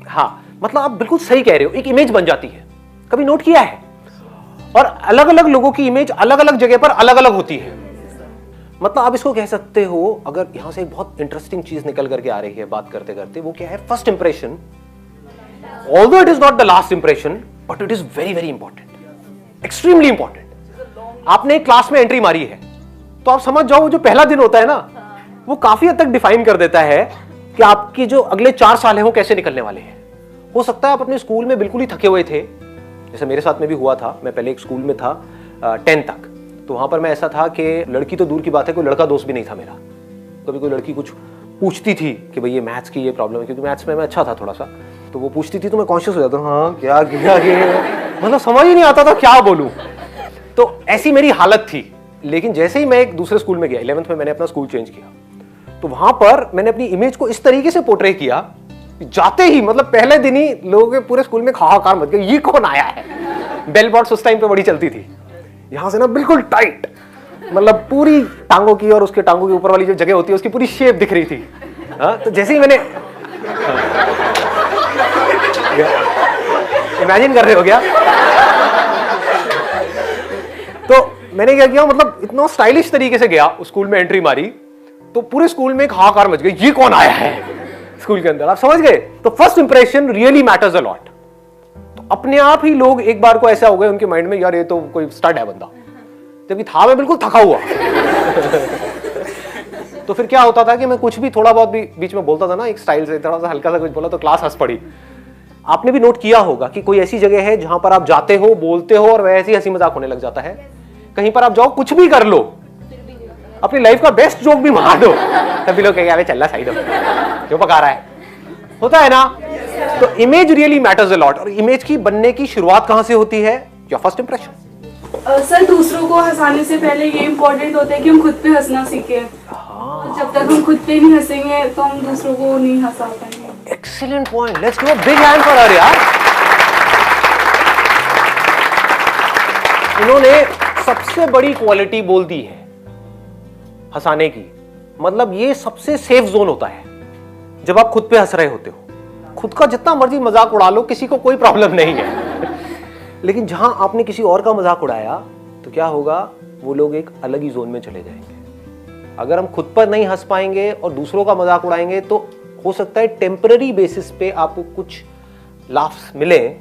हाँ, मतलब आप बिल्कुल सही कह रहे हो, एक इमेज बन जाती है। कभी नोट किया है? और अलग अलग लोगों की इमेज अलग अलग जगह पर अलग अलग होती है। मतलब आप इसको कह सकते हो, अगर यहां से एक बहुत इंटरेस्टिंग चीज निकल करके आ रही है बात करते करते, वो क्या है? First impression, although it is not the last impression, but it is very very important, extremely important. आपने एक क्लास में एंट्री मारी है, तो आप समझ जाओ जो पहला दिन होता है ना, वो काफी हद तक डिफाइन कर देता है कि आपकी जो अगले 4 साल है वो कैसे निकलने वाले हैं। हो सकता है आप अपने स्कूल में बिल्कुल ही थके हुए थे, जैसे मेरे साथ में भी हुआ था। मैं पहले एक स्कूल में था 10 तक, तो वहां पर मैं ऐसा था कि लड़की तो दूर की बात है, कोई लड़का दोस्त भी नहीं था मेरा। कभी कोई लड़की कुछ पूछती थी कि भाई ये मैथ्स की ये प्रॉब्लम है, क्योंकि मैथ्स में मैं अच्छा था थोड़ा सा, तो वो पूछती थी तो मैं कॉन्शियस हो जाता हूँ, हाँ क्या किया, मतलब समझ ही नहीं आता था क्या बोलूं। तो ऐसी मेरी हालत थी। लेकिन जैसे ही मैं एक दूसरे स्कूल में गया, 11th में मैंने अपना स्कूल चेंज किया, तो वहां पर मैंने अपनी इमेज को इस तरीके से पोर्ट्रे किया, जाते ही मतलब पहले दिन ही लोगों के पूरे स्कूल में हाहाकार मच गया, ये कौन आया है। बेल बॉट्स उस टाइम पे बड़ी चलती थी, यहां से ना बिल्कुल टाइट, मतलब पूरी टांगों की और उसके टांगों के ऊपर वाली जो जगह होती है उसकी पूरी शेप दिख रही थी। हाँ, तो जैसे ही मैंने इमेजिन कर रहे हो क्या? तो मैंने क्या किया, मतलब इतना स्टाइलिश तरीके से गया, उस स्कूल में एंट्री मारी, तो पूरे स्कूल में एक हाहाकार मच गई, ये कौन आया है स्कूल के अंदर। आप समझ गए? तो first impression really matters a lot. तो अपने आप ही लोग एक बार को ऐसा हो गए उनके माइंड में, यार ये तो कोई स्टड है बंदा, जबकि था मैं बिल्कुल थका हुआ। तो फिर क्या होता था कि मैं कुछ भी थोड़ा बहुत भी बीच में बोलता था ना, एक स्टाइल से थोड़ा सा हल्का सा कुछ बोला तो क्लास हंस पड़ी। आपने भी नोट किया होगा कि कोई ऐसी जगह है जहां पर आप जाते हो, बोलते हो और वैसे ही हंसी मजाक होने लग जाता है। कहीं पर आप जाओ, कुछ भी कर लो, अपनी लाइफ का बेस्ट जोक भी मार दो, तभी लोग कहेंगे चल रहा साइड में क्यों पका रहा है, होता है ना। तो image really matters a lot. और इमेज की बनने की शुरुआत कहां से होती है? Your first impression. सर, दूसरों को हंसाने से पहले ये इम्पोर्टेंट होता है कि हम खुद पे हंसना सीखें। जब तक हम खुद पे नहीं हंसेंगे तो हम दूसरों को नहीं हंसा पाएंगे। Excellent point, let's give a big hand for her यार। इन्होंने सबसे बड़ी क्वालिटी बोल दी है हंसाने की। मतलब ये सबसे सेफ जोन होता है जब आप खुद पे हंस रहे होते हो। खुद का जितना मर्जी मजाक उड़ा लो, किसी को कोई प्रॉब्लम नहीं है। लेकिन जहां आपने किसी और का मजाक उड़ाया तो क्या होगा, वो लोग एक अलग ही जोन में चले जाएंगे। अगर हम खुद पर नहीं हंस पाएंगे और दूसरों का मजाक उड़ाएंगे तो हो सकता है टेम्पररी बेसिस पे आपको कुछ लाफ्स मिले,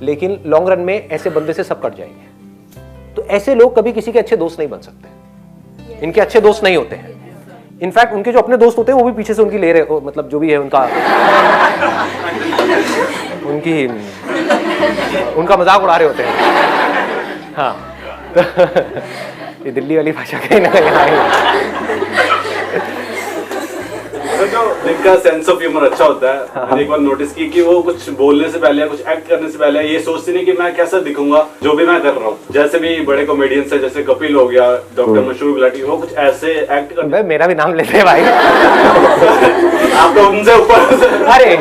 लेकिन लॉन्ग रन में ऐसे बंदे से सब कट जाएंगे। तो ऐसे लोग कभी किसी के अच्छे दोस्त नहीं बन सकते, इनके अच्छे दोस्त नहीं होते हैं। इनफैक्ट उनके जो अपने दोस्त होते हैं वो भी पीछे से उनकी ले रहे, मतलब जो भी है उनका मजाक उड़ा रहे होते हैं। हाँ, ये दिल्ली वाली भाषा कहीं ना कहीं जो जिनका सेंस ऑफ ह्यूमर अच्छा होता है, मैंने एक बार नोटिस की कि वो कुछ बोलने से पहले या कुछ एक्ट करने से पहले ये सोचते नहीं कि मैं कैसा दिखूंगा जो भी मैं कर रहा हूँ। जैसे भी बड़े कॉमेडियंस है, जैसे कपिल हो गया, डॉक्टर मशहूर गुलाटी, वो कुछ ऐसे एक्ट करते। मेरा भी नाम लेते हैं भाई। आप तो उनसे ऊपर। अरे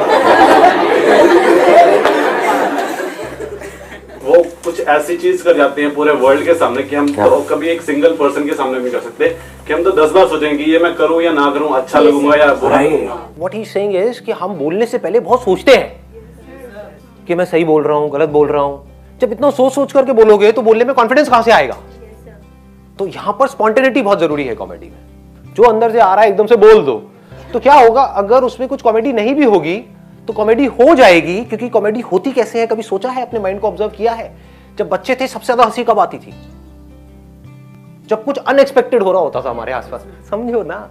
वो कुछ ऐसी चीज कर जाते हैं पूरे वर्ल्ड के सामने कि हम तो कभी एक सिंगल पर्सन के सामने नहीं कर सकते, कि हम तो 10 बार सोचेंगे कि ये मैं करूं या ना करूं, अच्छा लगूंगा या बुरा लगूंगा। What he is saying is कि हम बोलने से पहले बहुत सोचते हैं कि मैं सही बोल रहा हूं, गलत बोल रहा हूं। जब इतना सोच सोच करके बोलोगे तो बोलने में कॉन्फिडेंस कहां से आएगा? तो यहां पर स्पॉन्टेनिटी बहुत जरूरी है कॉमेडी में। जो अंदर से आ रहा है एकदम से बोल दो, तो क्या होगा, अगर उसमें कुछ कॉमेडी नहीं भी होगी तो कॉमेडी हो जाएगी। क्योंकि कॉमेडी होती कैसे है, कभी सोचा है, अपने माइंड को ऑब्जर्व किया है? जब बच्चे थे सबसे ज्यादा हंसी कब आती थी? जब कुछ अनएक्सपेक्टेड हो रहा होता था हमारे आसपास। समझो ना,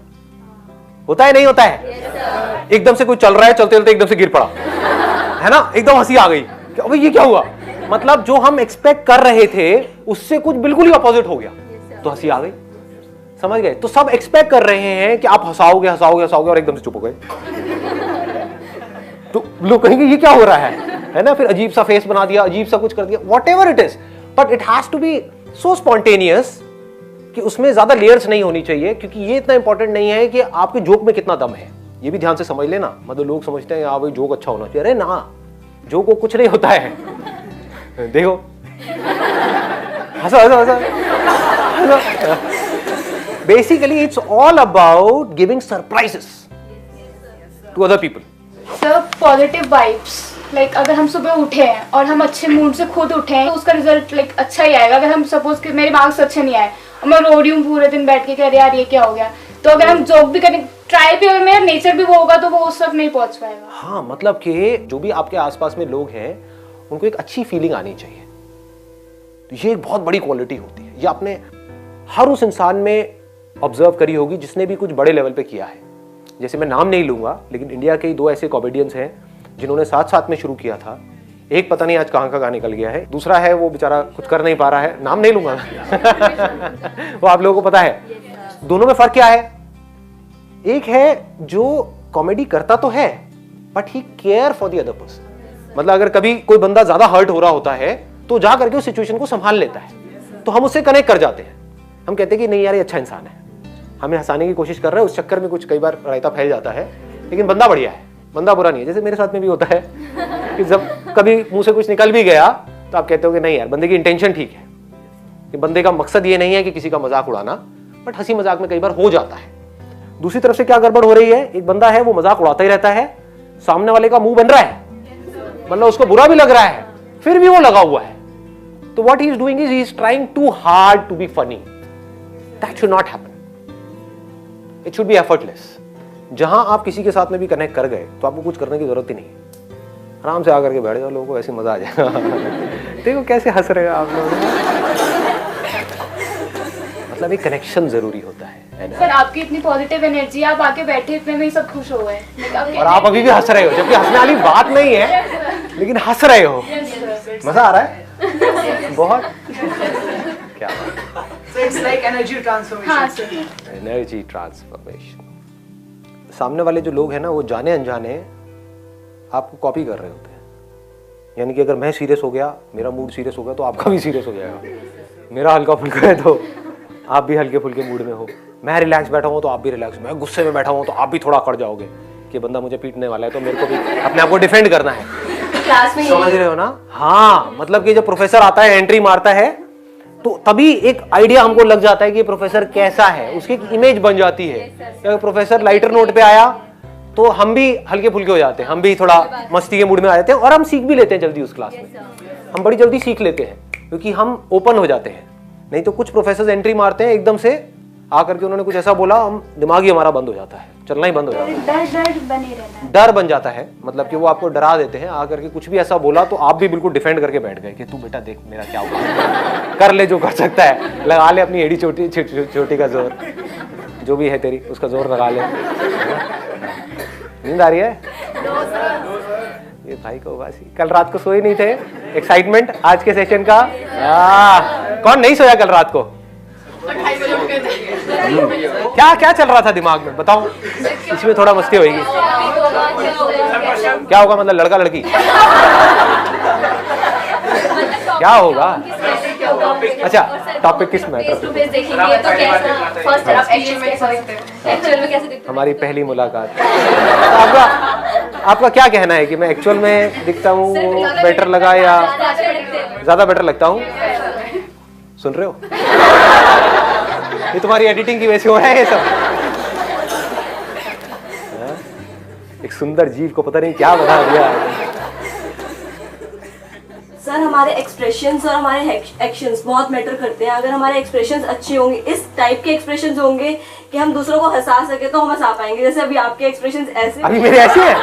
होता है नहीं होता है? एकदम से कुछ चल रहा है, चलते चलते एकदम से गिर पड़ा, है ना, एकदम हंसी आ गई, अबे ये क्या हुआ? मतलब जो हम एक्सपेक्ट कर रहे थे उससे कुछ बिल्कुल ही अपोजिट हो गया, तो हंसी आ गई। समझ गए? तो सब एक्सपेक्ट कर रहे हैं कि आप हंसाओगे हंसाओगे हंसाओगे और एकदम से चुप हो गए, तो लोग कहेंगे ये क्या हो रहा है ना? फिर अजीब सा फेस बना दिया, अजीब सा कुछ कर दिया, whatever it is, but it has to be so spontaneous कि उसमें ज्यादा लेयर्स नहीं होनी चाहिए। क्योंकि ये इतना इंपॉर्टेंट नहीं है कि आपके जोक में कितना दम है, ये भी ध्यान से समझ लेना। मतलब लोग समझते हैं भाई जोक अच्छा होना चाहिए, अरे ना, जोक को कुछ नहीं होता है। देखो हंसो हंसो हंसो। Basically it's all about giving surprises to other people. Sir positive vibes, like अगर हम सुबह उठे हैं और हम अच्छे मूड से खुद उठे हैं तो उसका रिजल्ट लाइक अच्छा ही आएगा। अगर हम सपोज कि मेरे मार्क्स अच्छे नहीं आए और मैं रो रही हूँ पूरे दिन बैठ के, कह रही यार ये क्या हो गया, तो अगर हम जॉब भी करें, ट्राई भी, अगर मेरा नेचर भी वो होगा तो वो उस तक नहीं पहुंच पाएगा। हाँ, मतलब कि जो भी आपके आसपास में लोग हैं उनको एक अच्छी फीलिंग आनी चाहिए। तो ये एक बहुत बड़ी क्वालिटी होती है। ये आपने हर उस इंसान में ऑब्जर्व करी होगी जिसने भी कुछ बड़े लेवल पे किया है। जैसे मैं नाम नहीं लूंगा, लेकिन इंडिया के ही 2 ऐसे कॉमेडियंस हैं जिन्होंने साथ साथ में शुरू किया था। एक पता नहीं आज कहाँ का निकल गया है, दूसरा है वो बेचारा कुछ कर नहीं पा रहा है, नाम नहीं लूंगा वो आप लोगों को पता है। दोनों में फर्क क्या है? एक है जो कॉमेडी करता तो है but he care for the other person. मतलब अगर कभी कोई बंदा ज्यादा हर्ट हो रहा होता है तो जा करके उस सिचुएशन को संभाल लेता है, तो हम उससे कनेक्ट कर जाते हैं। हम कहते हैं कि नहीं यार ये अच्छा इंसान है, हमें हंसाने की कोशिश कर रहा है, उस चक्कर में कुछ कई बार रायता फैल जाता है, लेकिन बंदा बढ़िया है, बंदा बुरा नहीं है। जैसे मेरे साथ में भी होता है कि जब कभी मुंह से कुछ निकल भी गया तो आप कहते हो कि नहीं यार बंदे की इंटेंशन ठीक है, कि बंदे का मकसद ये नहीं है कि किसी का मजाक उड़ाना, बट हंसी मजाक में कई बार हो जाता है। दूसरी तरफ से क्या गड़बड़ हो रही है, एक बंदा है वो मजाक उड़ाता ही रहता है, सामने वाले का मुंह बन रहा है, मतलब उसको बुरा भी लग रहा है, फिर भी वो लगा हुआ है। तो what he is doing is he is trying too hard to be funny. That should not happen, it should be effortless. जहां आप किसी के साथ में भी कनेक्ट कर गए तो आपको कुछ करने की जरूरत ही नहीं, आराम से आकर के बैठ जाओ, लोगों को ऐसे मजा आ जाएगा देखो कैसे हंस रहे हो आप लोग मतलब एक कनेक्शन जरूरी होता है ना? सर आपकी इतनी पॉजिटिव एनर्जी, आप आके बैठे इतने में ही सब खुश हो गए और आप अभी भी हंस रहे हो, जबकि हंसने वाली बात नहीं है, लेकिन हंस रहे हो, मजा आ रहा है बहुत। क्या बात, इट्स लाइक एनर्जी ट्रांसफॉर्मेशन। हाँ सर, एनर्जी ट्रांसफॉर्मेशन। सामने वाले जो लोग हैं ना वो जाने अनजाने आपको कॉपी कर रहे होते हैं। यानी कि अगर मैं सीरियस हो गया, मेरा मूड सीरियस हो गया, तो आपका भी सीरियस हो जाएगा। मेरा हल्का फुल्का है तो आप भी हल्के फुल्के मूड में हो। मैं रिलैक्स बैठा हूँ तो आप भी रिलैक्स, मैं गुस्से में बैठा हूँ तो आप भी थोड़ा अकड़ जाओगे कि बंदा मुझे पीटने वाला है, तो मेरे को भी अपने आप को डिफेंड करना है। क्लास में समझ रहे हो ना? हाँ, मतलब कि जब प्रोफेसर आता है, एंट्री मारता है, तो तभी एक आइडिया हमको लग जाता है कि प्रोफेसर कैसा है, उसकी एक इमेज बन जाती है। अगर प्रोफेसर लाइटर नोट पे आया तो हम भी हल्के फुल्के हो जाते हैं, हम भी थोड़ा मस्ती के मूड में आ जाते हैं, और हम सीख भी लेते हैं जल्दी उस क्लास में। हम बड़ी जल्दी सीख लेते हैं क्योंकि हम ओपन हो जाते हैं। नहीं तो कुछ प्रोफेसर एंट्री मारते हैं एकदम से आकर के, उन्होंने कुछ ऐसा बोला, हम दिमाग ही हमारा बंद हो जाता है, चलना ही बंद हो जाता है, डर बने रहना, डर बन जाता है। मतलब कि वो आपको डरा देते हैं आकर के, कुछ भी ऐसा बोला तो आप भी बिल्कुल डिफेंड करके बैठ गए कि तू बेटा देख मेरा क्या हुआ, कर ले जो कर सकता है, लगा ले अपनी एड़ी छोटी का जोर, जो भी है तेरी उसका जोर लगा ले। नींद आ रही है ये भाई को? बासी कल रात को सोए नहीं थे, एक्साइटमेंट आज के सेशन का। कौन नहीं सोया कल रात को? क्या क्या चल रहा था दिमाग में बताओ, इसमें थोड़ा मस्ती होगी। क्या होगा मतलब लड़का लड़की क्या होगा? अच्छा, टॉपिक किस मैटर? हमारी पहली मुलाकात। आपका क्या कहना है कि मैं एक्चुअल में दिखता हूँ बेटर लगा या ज्यादा बेटर लगता हूँ? सुन रहे हो? ये तुम्हारी एडिटिंग की वजह से हो रहा है ये सब। एक सुंदर जीव को पता नहीं क्या बता दिया। सर हमारे एक्सप्रेशंस और हमारे एक्शंस बहुत मैटर करते हैं। अगर हमारे एक्सप्रेशंस अच्छे होंगे, इस टाइप के एक्सप्रेशंस होंगे कि हम दूसरों को हंसा सके, तो हम हंसा पाएंगे। जैसे अभी आपके एक्सप्रेशंस ऐसे, अभी मेरे ऐसे है,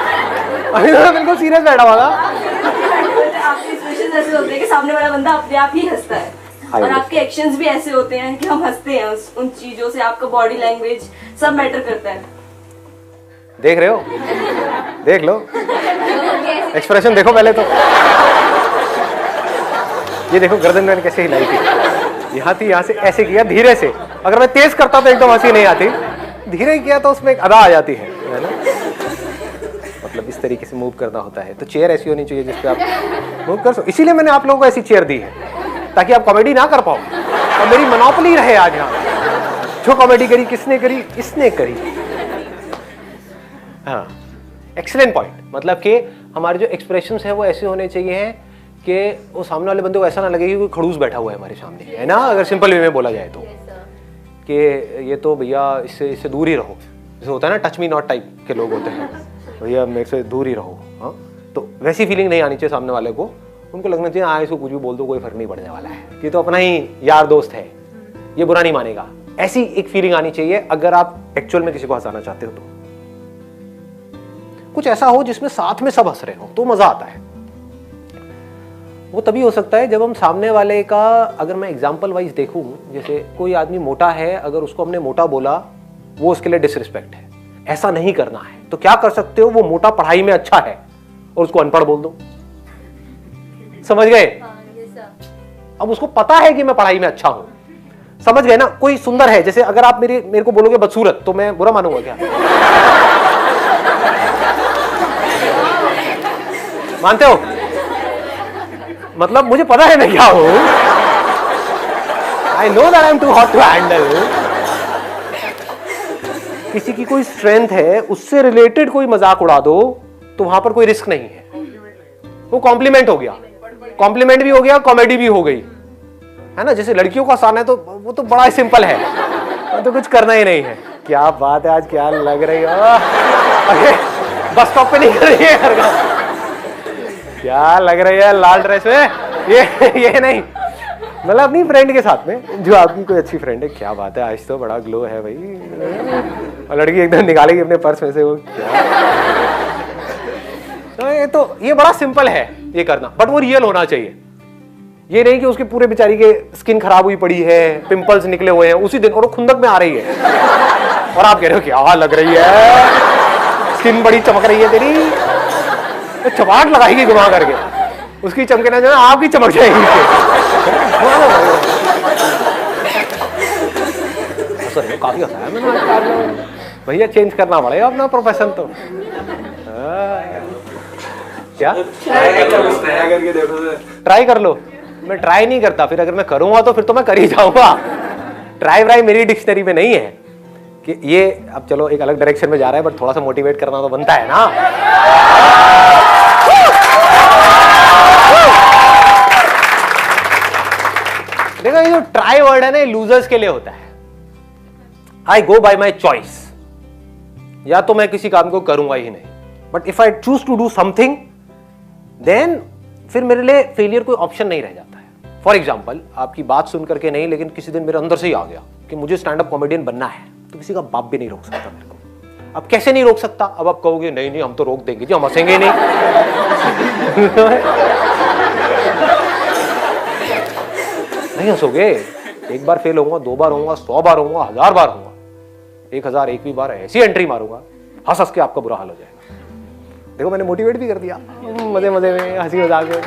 अभी तो बिल्कुल सीरियस बैठा हुआ। आपके एक्सप्रेशंस ऐसे होते हैं कि सामने वाला बंदा अपने आप ही हंसता है, और आपके एक्शंस भी ऐसे होते हैं कि हम हंसते हैं उन चीजों से। आपका बॉडी लैंग्वेज सब मैटर करता है। देख रहे हो? देख लो एक्सप्रेशन, देखो पहले तो। ये देखो गर्दन मैंने कैसे हिलाई थी, यहाँ थी, यहाँ से ऐसे किया धीरे से। अगर मैं तेज करता तो एकदम हंसी नहीं आती, धीरे किया तो उसमें एक अदा आ जाती है ना। मतलब इस तरीके से मूव करना होता है। तो चेयर ऐसी होनी चाहिए जिसपे आप मूव कर सको। इसीलिए मैंने आप लोगों को ऐसी चेयर दी है ताकि आप कॉमेडी ना कर पाओ, और मेरी मोनोपोली रहे आज यहाँ। जो कॉमेडी करी किसने करी? इसने करी। हाँ, एक्सीलेंट पॉइंट। मतलब कि हमारे जो एक्सप्रेशंस है वो ऐसे होने चाहिए कि वो सामने वाले बंदे को ऐसा ना लगे कि कोई खड़ूस बैठा हुआ है हमारे सामने, है ना? अगर सिंपल वे में बोला जाए तो कि ये तो भैया इससे दूर ही रहो। जैसे होता है ना टच मी नॉट टाइप के लोग होते हैं, भैया मेरे से दूर ही रहो। हाँ, तो वैसी फीलिंग नहीं आनी चाहिए सामने वाले को। उनको लगना चाहिए हाँ इसको कुछ भी बोल दो, कोई फर्क नहीं पड़ने वाला है, ये तो अपना ही यार दोस्त है, ये बुरा नहीं मानेगा। ऐसी एक फीलिंग आनी चाहिए अगर आप एक्चुअल में किसी को हंसाना चाहते हो। तो कुछ ऐसा हो जिसमें साथ में सब हंस रहे हो तो मजा आता है। वो तभी हो सकता है जब हम सामने वाले का, अगर मैं एग्जांपल वाइज देखूं, जैसे कोई आदमी मोटा है, अगर उसको हमने मोटा बोला वो उसके लिए डिसरिस्पेक्ट है, ऐसा नहीं करना है। तो क्या कर सकते हो, वो मोटा पढ़ाई में अच्छा है और उसको अनपढ़ बोल दो। समझ गए? अब उसको पता है कि मैं पढ़ाई में अच्छा हूं, समझ गए ना। कोई सुंदर है, जैसे अगर आप मेरे को बोलोगे बदसूरत तो मैं बुरा मानूंगा क्या? मानते हो? मतलब मुझे पता है मैं क्या हूं। I know that I am too hot to handle. किसी की कोई स्ट्रेंथ है, उससे रिलेटेड कोई मजाक उड़ा दो तो वहां पर कोई रिस्क नहीं है, वो कॉम्प्लीमेंट हो गया, कॉम्प्लीमेंट भी हो गया, कॉमेडी भी हो गई, है ना। जैसे लड़कियों का आसान है तो वो तो बड़ा सिंपल है, तो कुछ करना ही नहीं है। क्या बात है, आज क्या लग रही है, अरे बस स्टॉप पे नहीं कर रही है, क्या लग रही है लाल ड्रेस में, ये नहीं, मतलब अपनी फ्रेंड के साथ में, जो आपकी कोई अच्छी फ्रेंड है। क्या बात है, आज तो बड़ा ग्लो है भाई, और लड़की एकदम निकालेगी अपने पर्स में से वो क्या। तो ये बड़ा सिंपल है ये करना, बट वो रियल होना चाहिए। ये नहीं कि उसके पूरे बेचारी के स्किन खराब हुई पड़ी है, पिंपल्स निकले हुए हैं उसी दिन, और वो खुंदक में आ रही है, और आप कह रहे हो क्या लग रही है, स्किन बड़ी चमक रही है तेरी, तो चपाट लगाएगी घुमा करके, उसकी चमके ना जो है आपकी चमक जाएगी। सर काफी हंसाया मैंने भैया, चेंज करना पड़ेगा अपना प्रोफेशन। तो क्या करके देखो, ट्राई कर लो। मैं ट्राई नहीं करता, फिर अगर मैं करूंगा तो फिर तो मैं कर ही जाऊंगा। ट्राई व्राई मेरी डिक्शनरी में नहीं है कि ये, अब चलो एक अलग डायरेक्शन में जा रहा है, बट थोड़ा सा मोटिवेट करना तो बनता है ना। देखो ये जो ट्राई वर्ड है ना, ये लूजर्स के लिए होता है। आई गो बाय माई चॉइस, या तो मैं किसी काम को करूंगा ही नहीं, but if I choose to do something then फिर मेरे लिए फेलियर कोई ऑप्शन नहीं रह जाता है। फॉर एग्जाम्पल, आपकी बात सुन करके नहीं, लेकिन किसी दिन मेरे अंदर से ही आ गया कि मुझे स्टैंड अप कॉमेडियन बनना है, तो किसी का बाप भी नहीं रोक सकता मेरे को। अब कैसे नहीं रोक सकता, अब आप कहोगे नहीं नहीं हम तो रोक देंगे जी, हम हंसेंगे नहीं। नहीं हंसोगे, एक बार फेल होऊंगा, 2 बार होऊंगा, 100 बार होऊंगा, 1000 बार होऊंगा, 1001वीं बार ऐसी एंट्री मारूंगा, हंस हंस के आपका बुरा हाल हो जाएगा। देखो मैंने मोटिवेट भी कर दिया, मजे मजे में, हंसी मजाक में।